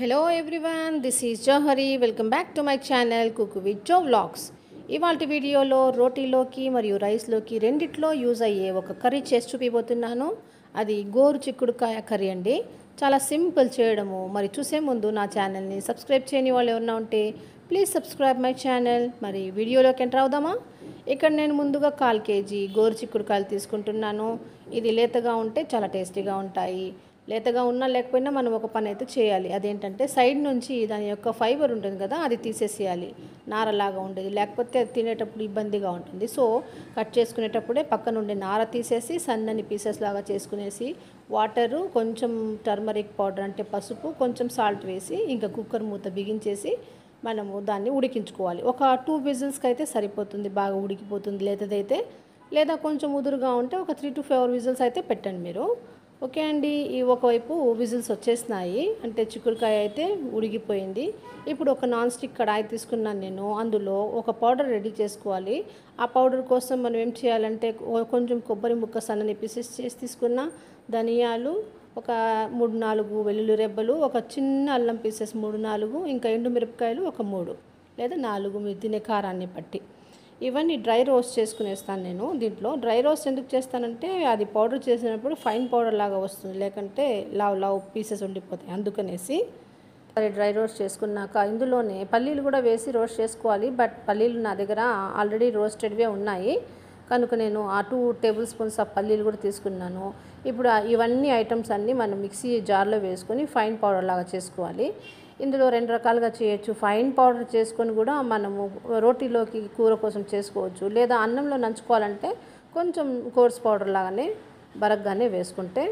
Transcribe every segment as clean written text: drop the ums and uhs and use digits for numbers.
Hello everyone, this is Johari. Welcome back to my channel cook with Jo vlogs. ఇవాళ వీడియోలో రోటీలోకి మరియు రైస్లోకి రెండిట్లో యూజ్ అయ్యే ఒక కర్రీ చేసి చూపిపోతున్నాను. అది గోరు చిక్కుడుకాయ కర్రీ అండి. చాలా సింపుల్ చేయడము. మరి చూసే ముందు నా ఛానల్ని సబ్స్క్రైబ్ చేయని వాళ్ళు ఎవరైనా ఉంటే ప్లీజ్ సబ్స్క్రైబ్ మై ఛానల్. మరి వీడియోలోకి ఎంటర్ అవుదామా? ఇక్కడ నేను ముందుగా 1/4 కేజీ గోరు చిక్కుడుకాయలు తీసుకుంటున్నాను. ఇది లేతగా ఉంటే చాలా టేస్టీగా ఉంటాయి. లేతగా ఉన్నా లేకపోయినా మనం ఒక పని అయితే చేయాలి. అదేంటంటే సైడ్ నుంచి దాని యొక్క ఫైబర్ ఉంటుంది కదా, అది తీసేసేయాలి. నారలాగా ఉండేది, లేకపోతే అది తినేటప్పుడు ఇబ్బందిగా ఉంటుంది. సో కట్ చేసుకునేటప్పుడే పక్క నుండి నార తీసేసి సన్నని పీసెస్ లాగా చేసుకునేసి వాటరు, కొంచెం టర్మరిక్ పౌడర్ అంటే పసుపు, కొంచెం సాల్ట్ వేసి ఇంకా కుక్కర్ మూత బిగించేసి మనము దాన్ని ఉడికించుకోవాలి. ఒక 2 విజిల్స్కి అయితే సరిపోతుంది, బాగా ఉడికిపోతుంది లేతదైతే. లేదా కొంచెం ముదురుగా ఉంటే ఒక 3 to 4 విజిల్స్ అయితే పెట్టండి మీరు. ఓకే అండి, ఈ ఒకవైపు విజిల్స్ వచ్చేసినాయి, అంటే చిక్కుడుకాయ అయితే ఉడికిపోయింది. ఇప్పుడు ఒక నాన్ స్టిక్ కడాయి తీసుకున్నాను నేను. అందులో ఒక పౌడర్ రెడీ చేసుకోవాలి. ఆ పౌడర్ కోసం మనం ఏం చేయాలంటే కొంచెం కొబ్బరి ముక్క సన్నని పీసెస్ చేసి తీసుకున్న, ధనియాలు ఒక 3-4 వెల్లుల్లి రెబ్బలు, ఒక చిన్న అల్లం పీసెస్ 3-4, ఇంకా ఎండుమిరపకాయలు ఒక 3 లేదా 4 మీరు తినే కారాన్ని బట్టి. ఇవన్నీ డ్రై రోస్ట్ చేసుకునేస్తాను నేను. దీంట్లో డ్రై రోస్ట్ ఎందుకు చేస్తానంటే అది పౌడర్ చేసినప్పుడు ఫైన్ పౌడర్ లాగా వస్తుంది, లేకంటే లావ్ పీసెస్ ఉండిపోతాయి, అందుకనేసి. అది డ్రై రోస్ట్ చేసుకున్నాక ఇందులోనే పల్లీలు కూడా వేసి రోస్ట్ చేసుకోవాలి. బట్ పల్లీలు నా దగ్గర ఆల్రెడీ రోస్టెడ్వే ఉన్నాయి కనుక నేను ఆ 2 టేబుల్ స్పూన్స్ ఆ పల్లీలు కూడా తీసుకున్నాను. ఇప్పుడు ఇవన్నీ ఐటమ్స్ అన్నీ మనం మిక్సీ జార్లో వేసుకొని ఫైన్ పౌడర్ లాగా చేసుకోవాలి. ఇందులో 2 రకాలుగా చేయొచ్చు. ఫైన్ పౌడర్ చేసుకొని కూడా మనము రోటీలోకి కూర కోసం చేసుకోవచ్చు, లేదా అన్నంలో నంచుకోవాలంటే కొంచెం కోర్స్ పౌడర్ లాగానే బరగ్గానే వేసుకుంటే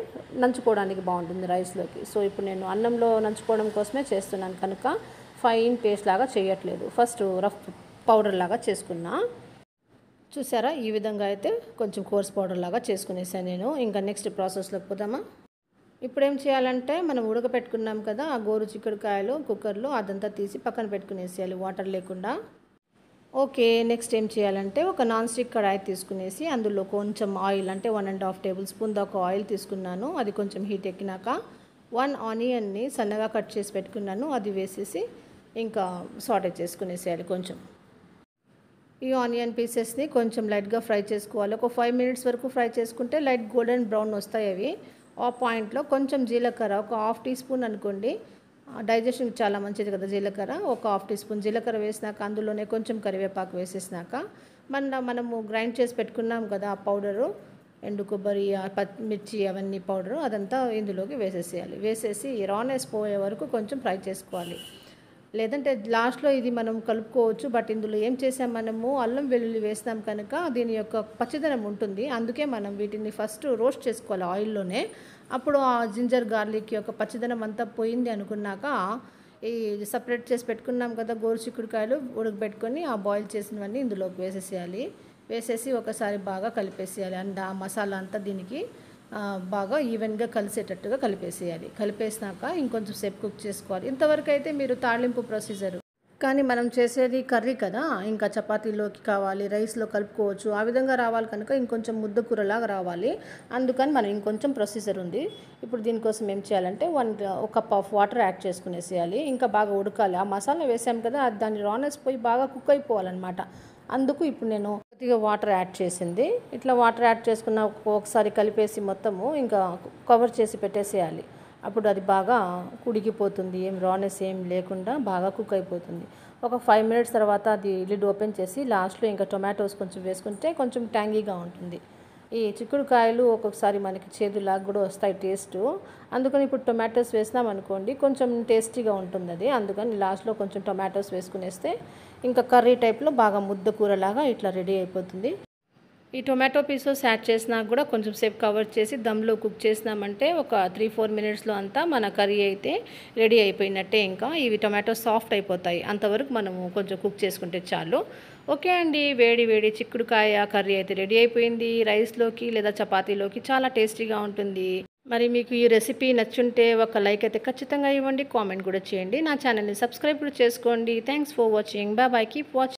నంచుకోవడానికి బాగుంటుంది రైస్లోకి. సో ఇప్పుడు నేను అన్నంలో నంచుకోవడం కోసమే చేస్తున్నాను కనుక ఫైన్ పేస్ట్ లాగా చేయట్లేదు. ఫస్ట్ రఫ్ పౌడర్ లాగా చేసుకున్నా. చూసారా, ఈ విధంగా అయితే కొంచెం కోర్స్ పౌడర్ లాగా చేసుకునేసాను నేను. ఇంకా నెక్స్ట్ ప్రాసెస్లోకి పోదామా? ఇప్పుడు ఏం చేయాలంటే మనం ఉడకపెట్టుకున్నాం కదా ఆ గోరు చిక్కుడుకాయలు కుక్కర్లో, అదంతా తీసి పక్కన పెట్టుకునేసేయాలి వాటర్ లేకుండా. ఓకే, నెక్స్ట్ ఏం చేయాలంటే ఒక నాన్ స్టిక్ కడాయి తీసుకునేసి అందులో కొంచెం ఆయిల్, అంటే 1.5 టేబుల్ స్పూన్ దాకా ఆయిల్ తీసుకున్నాను. అది కొంచెం హీట్ ఎక్కినాక 1 ఆనియన్ని సన్నగా కట్ చేసి పెట్టుకున్నాను, అది వేసేసి ఇంకా సాటే చేసుకునేసేయాలి కొంచెం. ఈ ఆనియన్ పీసెస్ని కొంచెం లైట్గా ఫ్రై చేసుకోవాలి. ఒక 5 మినిట్స్ వరకు ఫ్రై చేసుకుంటే లైట్ గోల్డెన్ బ్రౌన్ వస్తాయి అవి. ఆ పాయింట్లో కొంచెం జీలకర్ర, ఒక 1/2 టీ స్పూన్ అనుకోండి, డైజెషన్కి చాలా మంచిది కదా జీలకర్ర. ఒక 1/2 టీ స్పూన్ జీలకర్ర వేసినాక అందులోనే కొంచెం కరివేపాకు వేసేసినాక మనము గ్రైండ్ చేసి పెట్టుకున్నాం కదా ఆ పౌడరు, ఎండు కొబ్బరి, పచ్చిమిర్చి, అవన్నీ పౌడరు అదంతా ఇందులోకి వేసేసేయాలి. వేసేసి రానెస్ పోయే వరకు కొంచెం ఫ్రై చేసుకోవాలి. లేదంటే లాస్ట్లో ఇది మనం కలుపుకోవచ్చు. బట్ ఇందులో ఏం చేసాం, మనము అల్లం వెల్లుల్లి వేస్తాం కనుక దీని యొక్క పచ్చిదనం ఉంటుంది. అందుకే మనం వీటిని ఫస్ట్ రోస్ట్ చేసుకోవాలి ఆయిల్లోనే. అప్పుడు ఆ జింజర్ గార్లిక్ యొక్క పచ్చిదనం అంతా పోయింది అనుకున్నాక ఈ సపరేట్ చేసి పెట్టుకున్నాం కదా గోరు చిక్కుడుకాయలు ఉడకబెట్టుకొని ఆ బాయిల్ చేసినవన్నీ ఇందులోకి వేసేసేయాలి. వేసేసి ఒకసారి బాగా కలిపేసేయాలి. అండ్ ఆ మసాలా అంతా దీనికి బాగా ఈవెన్గా కలిసేటట్టుగా కలిపేసేయాలి. కలిపేసినాక ఇంకొంచెం సేపు కుక్ చేసుకోవాలి. ఇంతవరకు అయితే మీరు తాళింపు ప్రొసీజర్. కానీ మనం చేసేది కర్రీ కదా, ఇంకా చపాతీలోకి కావాలి, రైస్లో కలుపుకోవచ్చు, ఆ విధంగా రావాలి కనుక ఇంకొంచెం ముద్ద కూరలాగా రావాలి. అందుకని మనం ఇంకొంచెం ప్రొసీజర్ ఉంది. ఇప్పుడు దీనికోసం ఏం చేయాలంటే 1 కప్ ఆఫ్ వాటర్ యాడ్ చేసుకునేసేయాలి. ఇంకా బాగా ఉడకాలి. ఆ మసాలా వేసాం కదా, దాని రానెస్ పోయి బాగా కుక్ అయిపోవాలన్నమాట. అందుకు ఇప్పుడు నేను కొద్దిగా వాటర్ యాడ్ చేసింది. ఇట్లా వాటర్ యాడ్ చేసుకున్న ఒకసారి కలిపేసి మొత్తము ఇంకా కవర్ చేసి పెట్టేసేయాలి. అప్పుడు అది బాగా ఉడికిపోతుంది, ఏం రానెస్ ఏం లేకుండా బాగా కుక్ అయిపోతుంది. ఒక 5 మినిట్స్ తర్వాత అది లిడ్ ఓపెన్ చేసి లాస్ట్లో ఇంకా టొమాటోస్ కొంచెం వేసుకుంటే కొంచెం ట్యాంగీగా ఉంటుంది. ఈ చిక్కుడుకాయలు ఒక్కొక్కసారి మనకి చేదులాగా కూడా వస్తాయి టేస్ట్. అందుకని ఇప్పుడు టొమాటోస్ వేసినాం అనుకోండి కొంచెం టేస్టీగా ఉంటుంది అది. అందుకని లాస్ట్లో కొంచెం టొమాటోస్ వేసుకునేస్తే ఇంకా కర్రీ టైప్లో బాగా ముద్ద కూరలాగా ఇట్లా రెడీ అయిపోతుంది. ఈ టొమాటో పీసెస్ యాడ్ చేసినా కూడా కొంచెం సేపు కవర్ చేసి దమ్లో కుక్ చేసినామంటే ఒక 3-4 మినిట్స్లో అంతా మన కర్రీ అయితే రెడీ అయిపోయినట్టే. ఇంకా ఇవి టొమాటో సాఫ్ట్ అయిపోతాయి, అంతవరకు మనము కొంచెం కుక్ చేసుకుంటే చాలు. ఓకే అండి, వేడి వేడి చిక్కుడుకాయ కర్రీ అయితే రెడీ అయిపోయింది. రైస్లోకి లేదా చపాతీలోకి చాలా టేస్టీగా ఉంటుంది. మరి మీకు ఈ రెసిపీ నచ్చుంటే ఒక లైక్ అయితే ఖచ్చితంగా ఇవ్వండి, కామెంట్ కూడా చేయండి. నా ఛానల్ని సబ్స్క్రైబ్ కూడా చేసుకోండి. Thanks for watching. Bye bye, keep watching.